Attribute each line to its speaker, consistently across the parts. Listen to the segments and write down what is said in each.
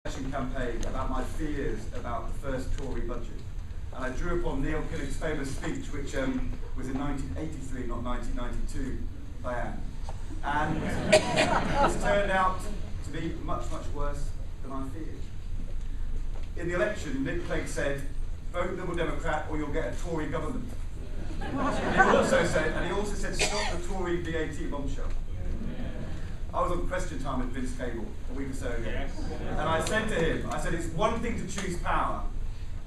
Speaker 1: election campaign about my fears about the first Tory budget. And I drew upon Neil Kinnock's famous speech, which was in 1983, not 1992, Diane. And it's turned out to be much, much worse than I feared. In the election, Nick Clegg said, vote Liberal Democrat or you'll get a Tory government. He also said, stop the Tory VAT bombshell. I was on Question Time with Vince Cable a week or so ago. And I said to him, it's one thing to choose power.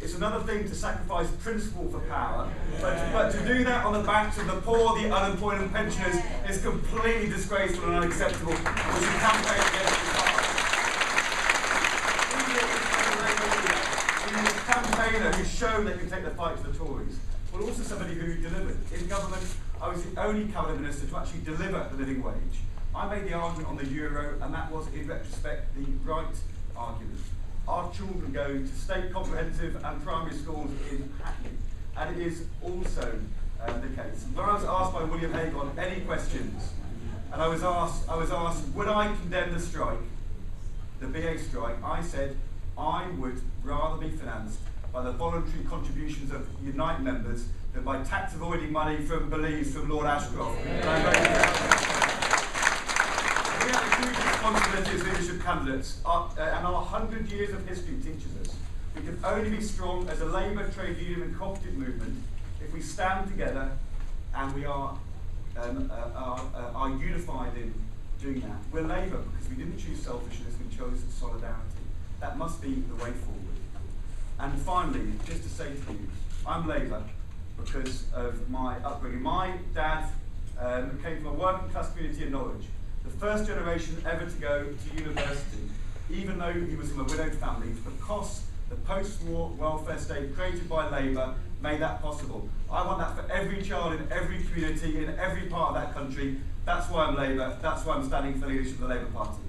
Speaker 1: It's another thing to sacrifice principle for power. But to do that on the backs of the poor, the unemployed and pensioners is completely disgraceful and unacceptable. We should campaign against this power. He is a campaigner who's shown they can take the fight to the Tories, but also somebody who delivered. In government, I was the only cabinet minister to actually deliver the living wage. I made the argument on the euro, and that was, in retrospect, the right argument. Our children go to state comprehensive and primary schools in Hackney, and it is also the case. When I was asked by William Hague on any questions, and I was asked, would I condemn the strike, the BA strike, I said I would rather be financed by the voluntary contributions of Unite members than by tax avoiding money from Belize from Lord Ashcroft. We have a huge responsibility as leadership candidates, and our 100 years of history teaches us we can only be strong as a labour, trade union and cooperative movement if we stand together and we are unified in doing that. We're Labour because we didn't choose selfishness, we chose solidarity. That must be the way forward. And finally, just to say to you, I'm Labour because of my upbringing. My dad came from a working class community in Norwich. The first generation ever to go to university, even though he was from a widowed family, because the post-war welfare state created by Labour made that possible. I want that for every child in every community, in every part of that country. That's why I'm Labour, that's why I'm standing for the leadership of the Labour Party.